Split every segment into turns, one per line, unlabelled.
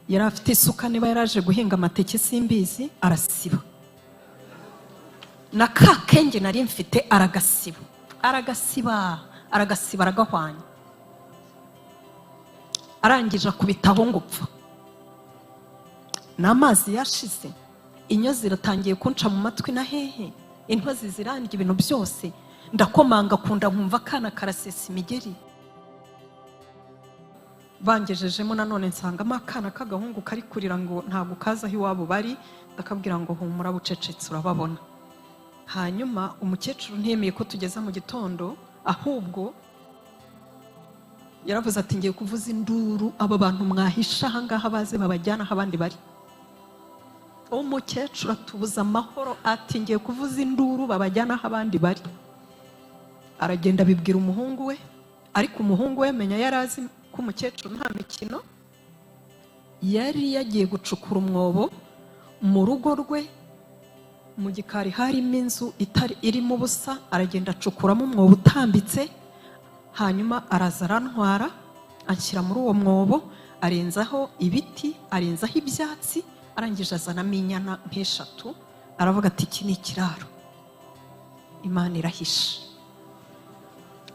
yari afite isuka, niba yaraje guhinga amateke simbizi, arasiba. Na ka kenge nari mfite aragasiba aragahwanya. Arangije akubitaho ngupfa. N'amazi yashize, inyo ziratangiye kunca mu matwi na hehe, intozi zirandya ibintu byose. Ndakomanga kunda nkumva kana karasesa imigeri. Bangejejemo nanone nsangamo akana k'agahungu kari kurira ngo ntabwo kazaho iwabo bari. Ndakabwira ngo humura bucecetse urababona. Hanyuma umukecuru ntiyemeye ko tugeza mu gitondo, ahubwo yaravuze ati ngiye kuvuza induru, aba bantu mwahisha ahangaha baze babajyana aho abandi bari. Umukecuru atubuza amahoro ati ngiye kuvuza induru babajyana aho abandi bari. Aragenda abibwira umuhungu we, ariko umuhungu we menya yarazi ko umukecuru nta mikino. Yari yagiye gucukura umwobo mu rugo rwe, mu gikari harimo inzu irimo ubusa. Aragenda acukuramo umwobo utambitse, hanyuma araza arantwara anshyira muri uwo mwobo, arenzaho ibiti, arenzaho ibyatsi, arangije azanamo inyana nk'eshatu. Aravuga ati iki ni ikiraro, Imana irahisha.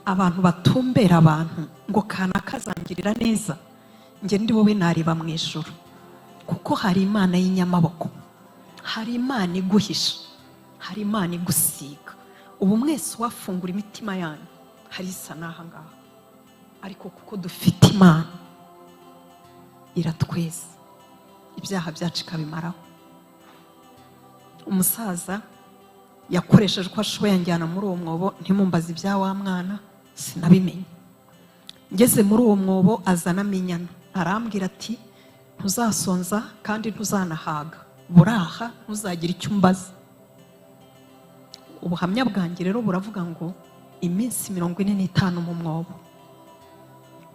Abantu batumbera abantu ngo kana kazangirira neza, nge ndi wowe nareba mu ijuru, kuko hari Imana y'inyamaboko, hari Imana iguhisha, hari Imana igusiga. Ubu mwese wafungura imitima yanyu hari isa n'aha ngaha, ariko kuko dufite Imana iratweza, ibyaha byacu ikabimaraho. Umusaza yakoresheje uko ashoboye anjyana muri uwo mwobo. Ntimumbaze ibya wa mwana, sinabimenye. Ngeze muri uwo mwobo azanamo inyana, arambwira ati ntuzasonza kandi ntuzanahaga, buraha ntuzagira icyo umbaza. Ubuhamya bwanjye rero buravuga ngo iminsi 45 mu mwobo.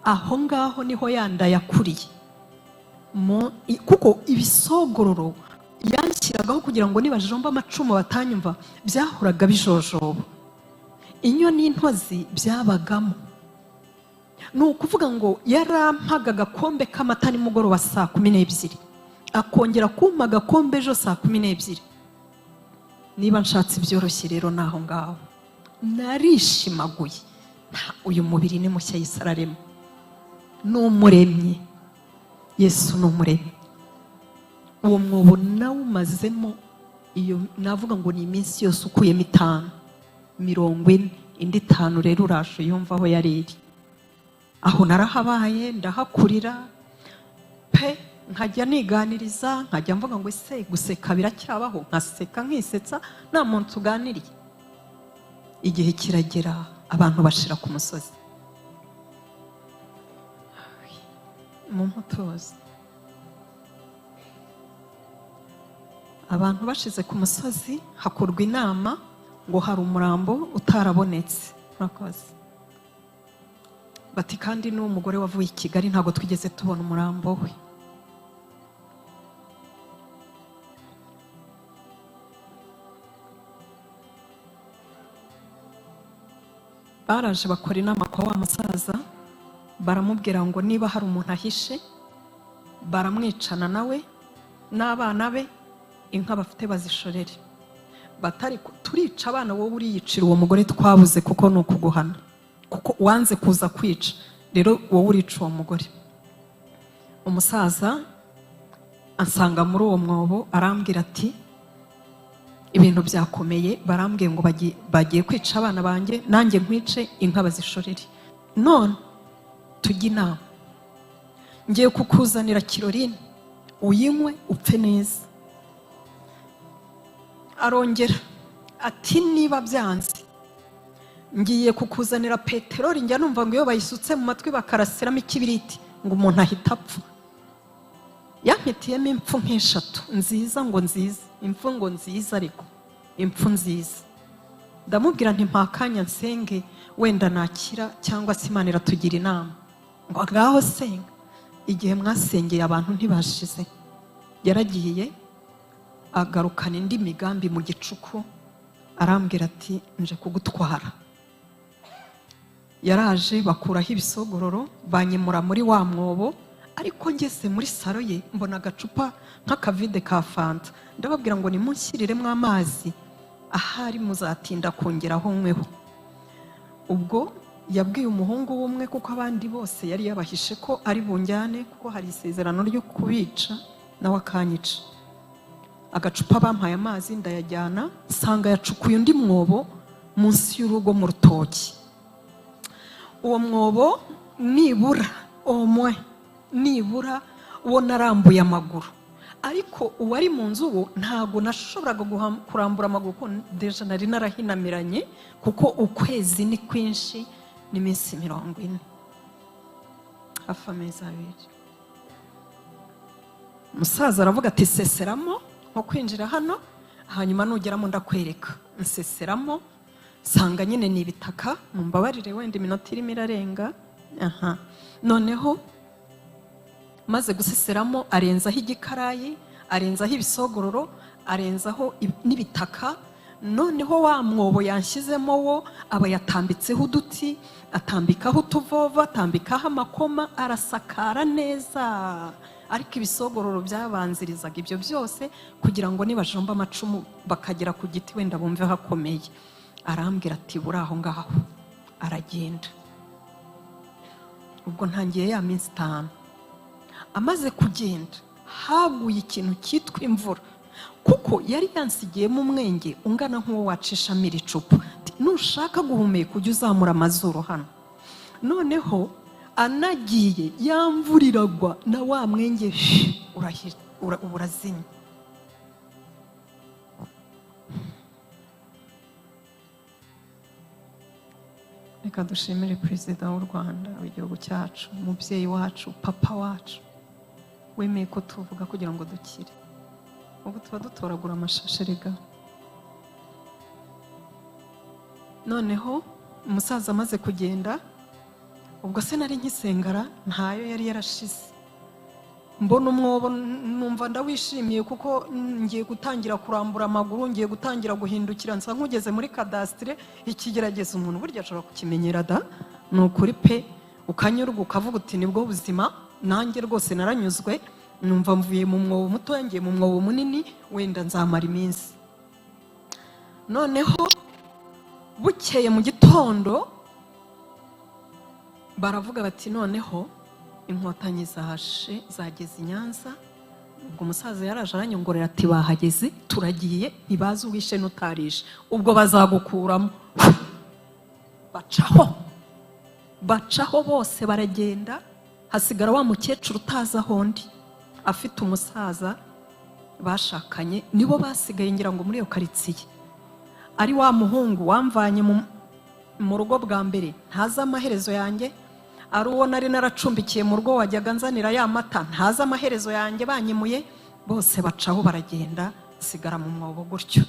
Aho ngaho niho yanda yakuriye, kuko ibisogororo yanshyiragaho kugira ngo nibajomba amacumu batanyumva, byahoraga bijojoba. Inyo n'intozi byabagamo. Ni ukuvuga ngo yarampaga agakombe k'amata nimugoroba saa 12, akongera kumpa agakombe ejo saa 12. Niba nshatse ibyoroshye rero naho ngaho narishimaguye. Uyu mubiri ni mushya y'isararema, n'umuremye. Yesu n'umuremye. Uwo mwobo nawumazemo iyo navuga ngo ni iminsi yose ukuyemo 5, 40, indi 5 rero urasho yumva aho yariri. Aho narahabaye ndahakurira pe, nkajya niganiriza, nkajya mvuga ngo ese guseka biracyabaho, nkaseka nkisetsa nta muntu tuganiriye. Igihe kiragera abantu bashira ku musozi. Mu mutozi abantu bashize ku musozi, hakorwa inama ngo hari umurambo utarabonetse. Murakoze. Bati kandi n'uwo mugore wavuye i Kigali ntabwo twigeze tubona umurambo we. Baraje bakora inama kwa wa musaza, baramubwira ngo niba hari umuntu ahishe baramwicana nawe n'abana be, inka bafite bazishorere. Batari turica abana, wowe uriyicira uwo mugore twabuze, kuko nuko guhana, kuko wanze kuza kwica, rero wowe urica uwo mugore. Umusaza ansanga muri uwo mwobo, arambwira ati ibintu byakomeye, barambwiye ngo bagiye kwica abana banjye, nanjye nkwice inka bazishorere. None tujye inama, ngiye kukuzanira Kirorine uyinywe upfe neza. Arongera ati niba byanze ngiye kukuzanira peteroli, njya numva ngo iyo bayisutse mu matwi bakarasiramo ikibiriti ngo umuntu ahita apfa. Yampitiyemo impfu nk'eshatu nziza, ngo nziza, impfu ngo nziza, ariko impfu nziza. Ndamubwira nti mpakanya nsenge wenda nakira, cyangwa se Imana iratugira inama. Ngo ngaho senga. Igihe mwasengeye abantu ntibashize, yaragiye agarukana indi migambi mu gicuku, arambwira ati nje kugutwara. Yaraje bakuraho ibisogororo, banyemura muri wa mwobo, ariko ngeze muri saro ye mbona agacupa nk'akavide ka fanta, ndababwira ngo nimunshyiriremo amazi ahari muzatinda kongeraho nkweho. Ubwo yabwiye umuhungu w'umwe kuko abandi bose yari yabahishe ko ari bunjyane kuko hari isezerano ryo kubica nawe akanyica. Agacupa bampaye amazi ndayajyana, nsanga yacukuye undi mwobo munsi y'urugo mu rutoki. Uwo mwobo nibura uwo narambuye amaguru, ariko uwari mu nzu wo ntago nashoboraga kurambura amaguru kuko deja nari narahinamiranye kuko ukwezi ni kwinshi n'iminsi 40, hafi amezi 2. Umusaza aravuga ati seseramo nko kwinjira hano, hanyuma nugeramo ndakwereka. Nseseramo sanga nyine ni ibitaka, mumbabarire wenda iminota irimo irarenga. Noneho maze guseseramo arenzaho igikarayi, arenzaho ibisogororo, arenzaho n'ibitaka. Noneho wa mwobo yanshyizemo wo aba yatambitseho uduti, atambikaho utuvova, atambikaho amakoma, arasakara neza. Ariko ibisogororo byabanzirizaga ibyo byose kugira ngo nibajomba amacumu bakagera ku giti wenda bumve hakomeye. Arambwira ati buri aho ngaho, aragenda. Ubwo ntangiye ya minsi 5. Amaze kugenda haguye ikintu cyitwa imvura, kuko yari yansigiyemo umwenge ungana nk'uwo wacishamo iri cupa. Nushaka guhumeka ujye uzamura amazuru hano. Noneho anagiye yamvuriragwa na wa mwenge urazimye. Reka dushimire Perezida w'u Rwanda w'igihugu cyacu, umubyeyi wacu, papa wacu, wemeye ko tuvuga kugira ngo dukire. Ubu tuba dutoragura amashasherega. Noneho umusaza amaze kugenda, ubwo se nari nkisengara ntayo yari yarashize. Mbona umwobo numva ndawishimiye kuko ngiye gutangira kurambura amaguru, ngiye gutangira guhindukira, nsa nkugeze muri cadastre. Ikigerageza umuntu burya ashobora kukimenyera da, ni ukuri pe, ukanyurwa ukavuga uti nibwo buzima. Nanjye rwose naranyuzwe, numva mvuye mu mwobo muto ngiye mu mwobo munini, wenda nzamara iminsi. Noneho bukeye mu gitondo baravuga bati noneho inkotanyi zageze i Nyanza. Ubwo umusaza yaraje aranyongorera ati bahageze, turagiye, ntibazi uwishe n'utarishe, ubwo bazagukuramo. Bacaho bose baragenda, hasigara wa mukecuru utazi aho ndi afite umusaza bashakanye, nibo basigaye ngira ngo muri iyo karitsiye. Ari wa muhungu wamvanye mu rugo bwa mbere, ntazi amaherezo yanjye. Ari uwo nari naracumbikiye mu rugo wajyaga nzanira ya mata, ntazi amaherezo yanjye. Banyimuye bose bacaho baragenda, sigara mu mwobo gutyo.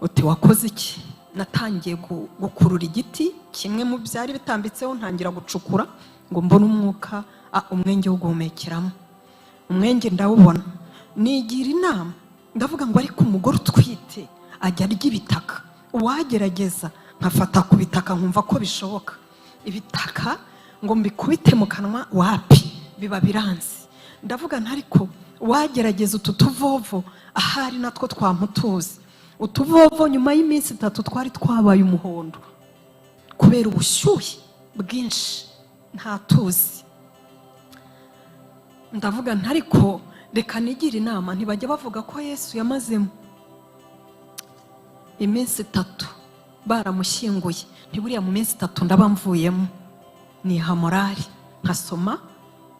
Uti wakoze iki? Natangiye gukurura igiti kimwe mu byari bitambitseho, ntangira gucukura ngo mbone umwuka, umwenge wo guhumekeramo. Umwenge ndawubona, nigira inama, ndavuga ngo ariko umugore utwite ajya arya ibitaka, uwagerageza nkafata ku bitaka nkumva ko bishoboka. Ibitaka ngo mbikubite mu kanwa, wapi, biba biranze. Ndavuga ntariko wagerageza utu tuvovo, ahari natwo twamutuzi. Utuvovo nyuma y'iminsi 3 twari twabaye umuhondo kubera ubushyuhe bwinshi, nta tuzi. Ndavuga ntariko reka nigira inama, ntibajya bavuga ko Yesu yamazemo iminsi 3 baramushyinguye, ntiburiya mu minsi 3 ndaba mvuyemo. Niha morali, nkasoma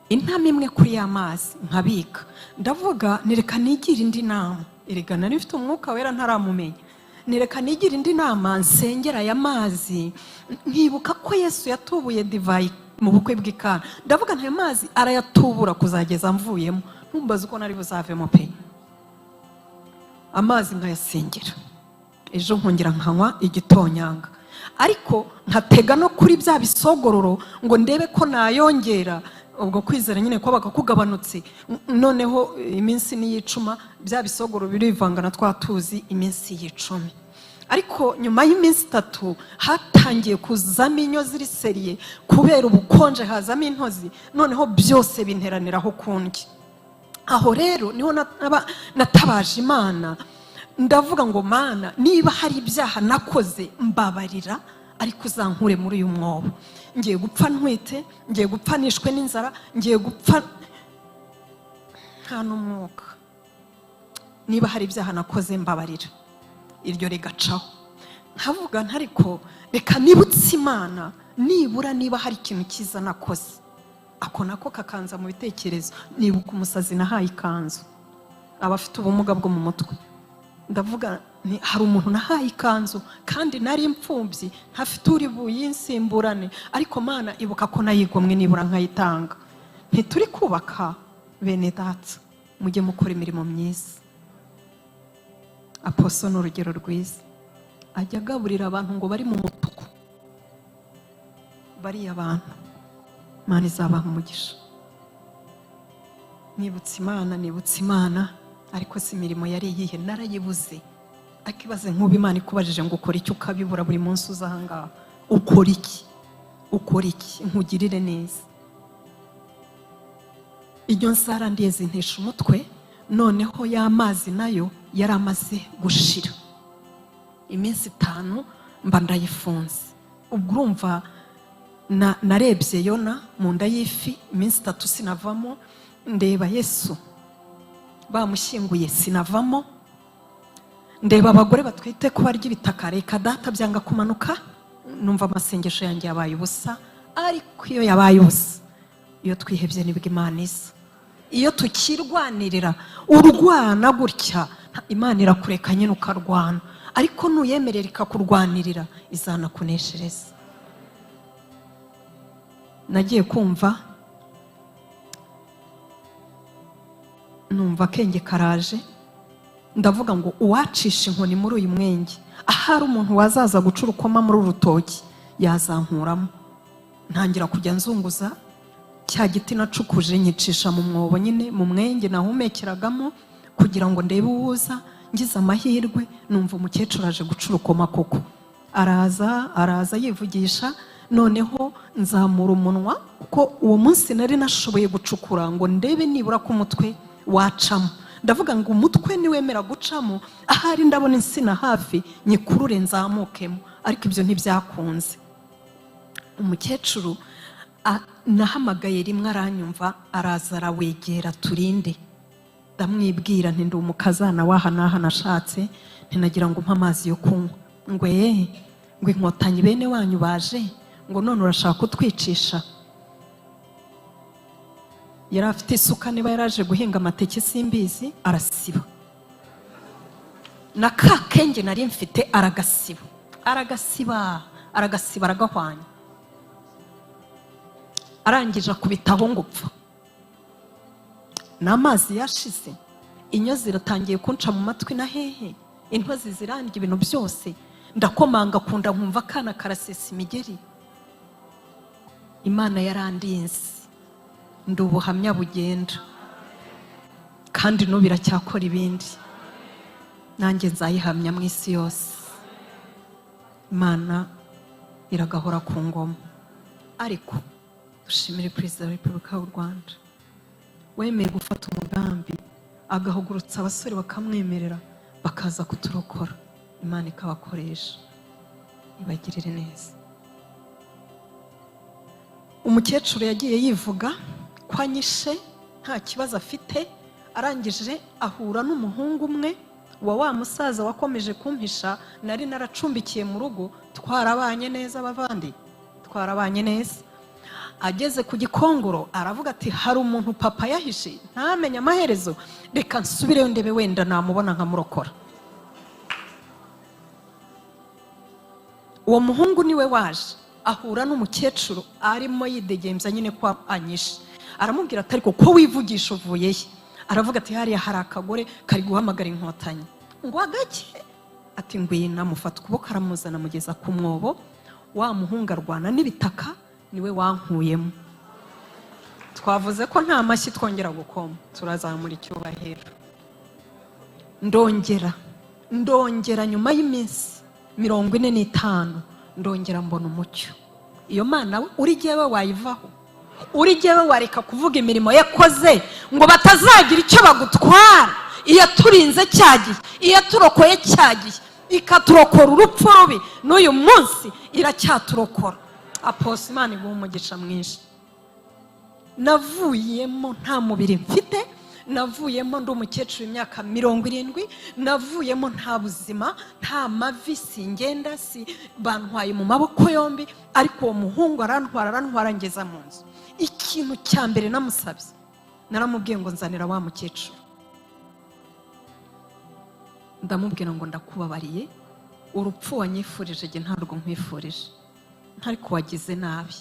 intama imwe kuri y'amazi nkabika. Ndavuga nireka nigira indi nama, erega nari mfite umwuka wera ntaramumenya. Nireka nigira indi nama, nsengera aya mazi, nkibuka ko Yesu yatubuye divayi mu bukwe bw'Ikana. Ndavuga nta mazi arayatubura kuzageza mvuyemo, ntumbaze uko nari buzavemo pe. Amazi nkayasengera, ejo nkongera nkanywa igitonyanga, ariko nkatega no kuri bya bisogororo ngo ndebe ko nayongera. Ubwo kwizera nyine ko bakakugabanutse. Noneho iminsi ni y'icuma, bya bisogoro birivanga na twatuzi iminsi y'icumi. ariko nyuma y'iminsi 3 hatangiye kuzamo inyo ziri seriye kubera ubukonje, hazamo intozi, noneho byose binteraniraho kundya. Aho rero niho natabaje Imana, ndavuga ngo Mana, niba hari ibyaha nakoze mbabarira, ariko uzankure muri uyu mwobo. Ngiye gupfa ntwite, ngiye gupfa nishwe n'inzara, ngiye gupfa nta n'umwuka. Niba hari ibyaha nakoze mbabarira. Iryo rigacaho. Nkavuga ntariko reka nibutse Imana, nibura niba hari ikintu cyiza nakoze. Ako nako kakanza mu bitekerezo. Nibuka umusazi nahaye ikanzu, abafite ubumuga bwo mu mutwe. Ndavuga hari umuntu nahaye ikanzu kandi nari impfubyi, ntafite uri buyinsimburane, ariko Mana ibuka ko nayigomwe nibura nkayitanga. Ntituri kubaka bene data, mujye mukora imirimo myiza. Aposo n'urugero rwiza, ajya agaburira abantu ngo bari mu mutuku. Bariya abantu Imana izabaha umugisha. Nibutse Imana, ariko si imirimo yari iyihe narayibuze. Akibaze nk'ubu Imana ikubajije ngo ukora iki ukabibura buri munsi uzahangaha, ukora iki nkugirire neza. Iryo nsara ndiye zintesha umutwe, noneho y'amazi nayo yari amaze gushira. Iminsi 5 mba ndayifunze. Ubwo urumva narebye Yona mu nda y'ifi, iminsi 3 sinavamo. Ndeba Yesu bamushyinguye, sinavamo. Ndeba abagore batwite ko barya ibitaka, reka data byanga kumanuka. Numva amasengesho yanjye yabaye ubusa. Ariko iyo yabaye ubusa, iyo twihebye nibwo Imana isa. Iyo tukirwanirira urwana gutya, Imana irakureka nyine ukarwana, ariko nuyemerera ikakurwanirira izanakuneshereza. Nagiye kumva numva kenge karaje, ndavuga ngo uwacisha inkoni muri uyu mwenge, ahari umuntu wazaza gucura ukoma muri urutoki yazankuramo. Ntangira kujya nzunguza cya giti nacukuje, nyicisha mu mwobo nyine mu mwenge nahumekeragamo kugira ngo ndebe uwuza. Ngize amahirwe numva umukecuru aje gucura ukoma koko. Araza yivugisha, noneho nzamura umunwa kuko uwo munsi nari nashoboye gucukura ngo ndebe nibura ko umutwe wacamo. Ndavuga ngo umutwe niwemera gucamo, ahari ndabona insina hafi nyikurure nzamukemo, ariko ibyo ntibyakunze. Umukecuru nahamagaye rimwe aranyumva, araza arawegera turinde. Ndamwibwira nti ndi umukazana waha naha nashatse, ntinagira ngo mpa amazi yo kunywa. Ngo ngo inkotanyi bene wanyu baje, ngo none urashaka kutwicisha. Yari afite isuka, niba yaraje guhinga amateke simbizi, arasiba. Na ka kenge nari mfite aragasiba aragahwanya. Arangije akubitaho ngo upfa. N'amazi yashize, inyo ziratangiye kunca mu matwi na hehe, intozi zirandya ibintu byose. Ndakomanga kunda nkumva kana karasesa imigeri. Imana yarandinze, ndi ubuhamya bugenda, kandi no biracyakora ibindi. Nanjye nzayihamya mu isi yose. Imana iragahora ku ngoma. Ariko dushimire Perezida wa Repubulika y'u Rwanda, wemeye gufata umugambi agahugurutsa abasore bakamwemerera bakaza kuturokora. Imana ikabakoresha, ibagirire neza. Umukecuru yagiye yivuga ko anyishe nta kibazo afite. Arangije ahura n'umuhungu umwe wa musaza wakomeje kumpisha, nari naracumbikiye mu rugo. Twarabanye neza bavandi, twarabanye neza. Ageze ku Gikongoro aravuga ati hari umuntu papa yahishe ntamenye amaherezo, reka nsubireyo ndebe wenda namubona nkamurokora. Uwo muhungu niwe waje ahura n'umukecuru arimo yidegembya nyine ko anyishe. Aramubwira ati ariko ko wivugisha uvuye he? Aravuga ati hariya hari akagore kari guhamagara inkotanyi. Ngo agake? Ati ngwina. Mufata ukuboko aramuzana mugeza ku mwobo. Wa muhungu arwana n'ibitaka, niwe wankuyemo. Twavuze ko nta mashyi twongera gukoma, turazamura icyubahiro. Ndongera nyuma y'iminsi 45 ndongera mbona umucyo. Iyo Mana uri jyewe wayivaho, uri jyewe wareka kuvuga imirimo yakoze ngo batazagira icyo bagutwara. Iyo turinze cyagiye, iyo turokoye cyagiye, ikaturokora urupfu rubi, n'uyu munsi iracyaturokora. Apostle Imana iguha umugisha mwinshi. Navuyemo nta mubiri mfite, navuyemo ndi umukecuru imyaka 70, navuyemo nta buzima, nta mavi, singenda, si bantwaye mu maboko yombi, ariko uwo muhungu arantwara ngeza mu nzu. Ikintu cya mbere namusabye, naramubwiye ngo nzanira wa mukecuru. Ndamubwira ngo ndakubabariye, urupfu wanyifurije je ntarwo nkwifurije, ntariko wagize nabi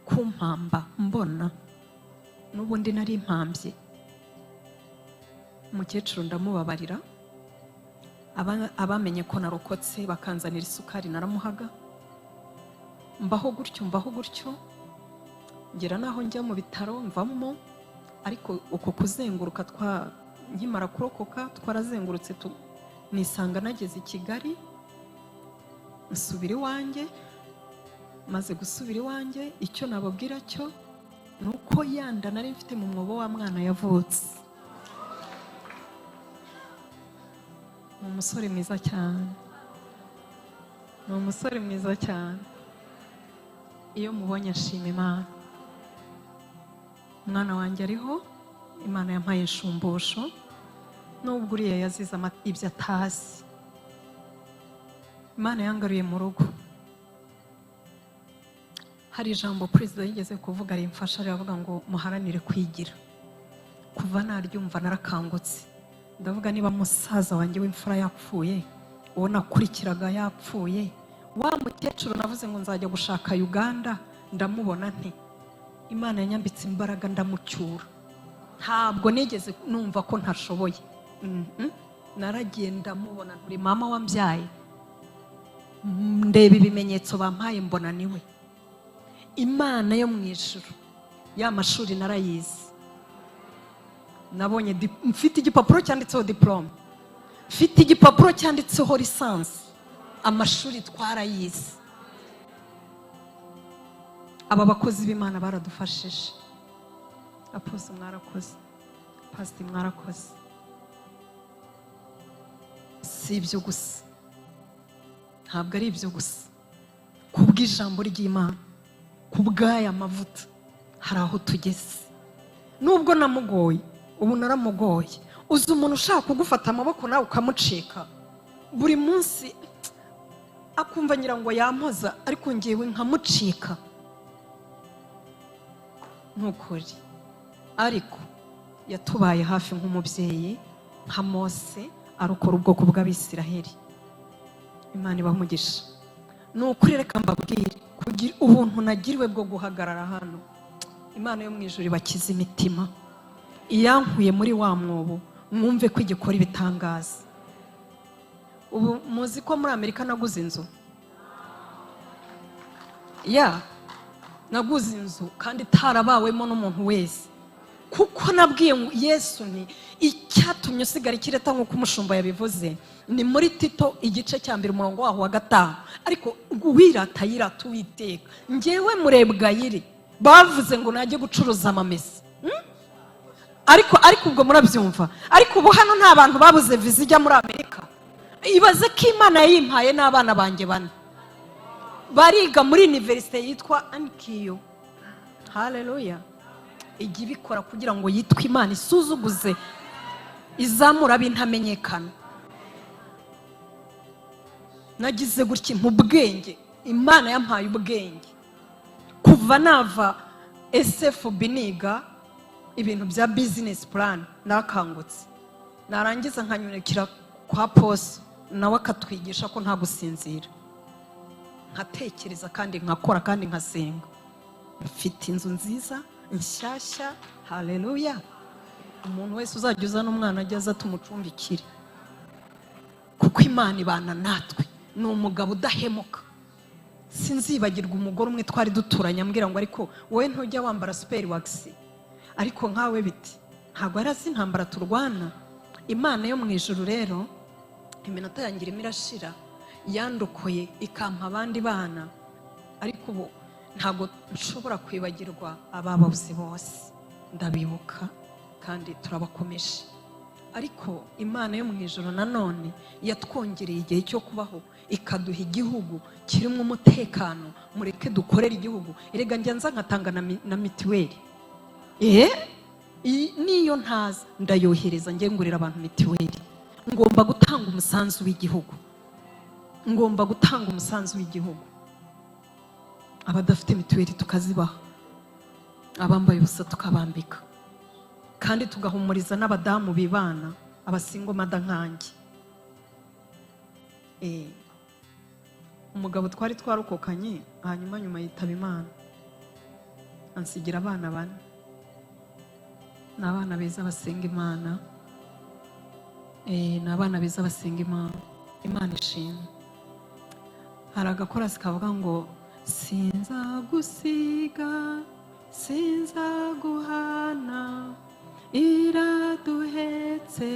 kumpamba mbona n'ubundi nari impambye. Umukecuru ndamubabarira, abamenye ko narokotse bakanzanira isukari naramuhaga, mbaho gutyo ngera naho njya mu bitaro mvamo. Ariko uko kuzenguruka nkimara kurokoka twarazengurutse nisanga nageze i Kigali, nsubira iwanjye. Maze gusubira iwanjye, icyo nababwira cyo nuko yanda nari mfite mu mwobo wa mwana yavutse. Ni umusore mwiza cyane, ni umusore mwiza cyane. Iyo mubonye nshima Imana. Umwana wanjye ariho, Imana yampaye inshumbusho, nubwo uriya yazize ibyo atazi. Imana yangaruye mu rugo. Hari ijambo perezida yigeze kuvuga rimfasha, aravuga ngo muharanire kwigira. Kuva naryumva narakangutse, ndavuga niba musaza wanjye w'imfura yapfuye, uwo nakurikiraga yapfuye, wa mukecuru navuze ngo nzajya gushaka Uganda ndamubona nti, Imana yanyambitse imbaraga ndamucyura. Ntabwo nigeze numva ko ntashoboye. Naragiye ndamubona, nturi mama wambyaye, ndeba ibimenyetso bampaye mbona niwe. Imana yo mu ijuru, ya mashuri narayize. Nabonye mfite igipapuro cyanditseho diplome, mfite igipapuro cyanditseho lisansi. Amashuri twarayize. Aba bakozi b'Imana baradufashije. Apostle mwarakoze, Pastor mwarakoze. Si ibyo gusa, ntabwo ari ibyo gusa. Kubw'ijambo ry'Imana, kubw'aya mavuta, hari aho tugeze. Nubwo namugoye, ubu naramugoye. Uzi umuntu ushaka kugufata amaboko nawe ukamucika, buri munsi akumva nyirango yampoza, ariko ngewe nkamucika. Nukuri. Ariko yatubaye hafi nk'umubyeyi, nka Mose arokora ubwoko bw'Abisiraheli. Imana ibamugisha. Nukuri reka mbabwire, kugira ubuntu nagiriwe bwo guhagarara hano, Imana yo mu ijuru ibakiza imitima. Iyankuye muri wa mwobo, mwumve ko igikora ibitangaza. Ubu muzi ko muri Amerika naguze inzu? Naguze inzu kandi itarabawemo n'umuntu wese, kuko nabwiye Yesu ni icyatumye usigara ikireta nk'uko umushumba yabivuze. Ni muri Tito igice cya 2 umurongo waho wa 5. Ariko uwirata yirata Uwiteka. Ngewe Murebwayire bavuze ngo najye gucuruza amamesa. Ariko ubwo murabyumva. Ariko ubu hano nta bantu babuze viza ijya muri Amerika. Ibaze ko Imana yimpaye n'abana banjye 4 bariga muri universite yitwa Ankiyo. Haleluya. Igi bikora kugira ngo yitwe Imana isuzuguze, izamura bintamenyekana. Nagize gutya mu bwenge, Imana yampaye ubwenge. Kuva nava SFB niga ibintu bya business plan, nakangutse. Narangiza nkanyunikira kwa Pose, nawe akatwigisha ko nta gusinzira. Nkatekereza kandi nkakora kandi nkasenga. Mfite inzu nziza nshyashya. Haleluya. Umuntu wese uzajya uzana umwana ajya aza tumucumbikire, kuko Imana ibana natwe. Ni umugabo udahemuka. Sinzibagirwa umugore umwe twari duturanye ambwira ngo ariko wowe ntujya wambara super wax, ariko nkawe biti. Ntabwo arazi intambara turwana. Imana yo mu ijuru rero, iminota yangira imirashira, yandokoye ikampa abandi bana, ariko ubu ntabwo nshobora kwibagirwa ababuze bose, ndabibuka kandi turabakomeje. Ariko Imana yo mu ijuru nanone yatwongereye igihe cyo kubaho, ikaduha igihugu kirimo umutekano. Mureke dukorere igihugu. Erega njya nza nkatanga na mitiweli, niyo ntaza ndayohereza, njye ngurira abantu mitiweli. Ngomba gutanga umusanzu w'igihugu, ngomba gutanga umusanzu w'igihugu. Abadafite mitiweli tukazibaha, abambaye ubusa tukabambika, kandi tugahumuriza n'abadamu bibana, abasingo mada nkanjye. Umugabo twari twarukokanye, hanyuma nyuma yitaba Imana, ansigira abana 4. Ni abana beza basenga Imana, ni abana beza basenga Imana. Imana ishimwe. Hari agakorasi kavuga ngo sinzagusiga sinzaguhana, iraduhetse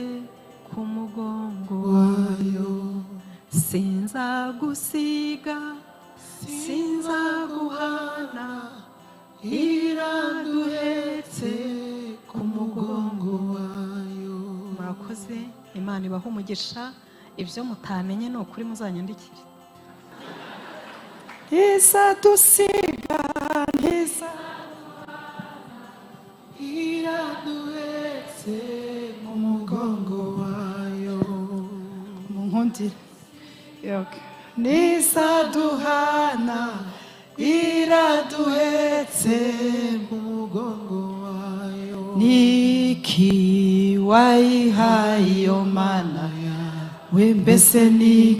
ku mugongo wayo. Sinzagusiga sinzaguhana, iraduhetse ku mugongo wayo. Murakoze, Imana ibaha umugisha. Ibyo mutamenye ni ukuri muzanyandikire. Ntizadusiga iraduhetse mu mugongo wayo. Munkundire. Ntizaduhana, iraduhetse mu mugongo wayo. Niki wayihaye iyo Mana we, mbese niki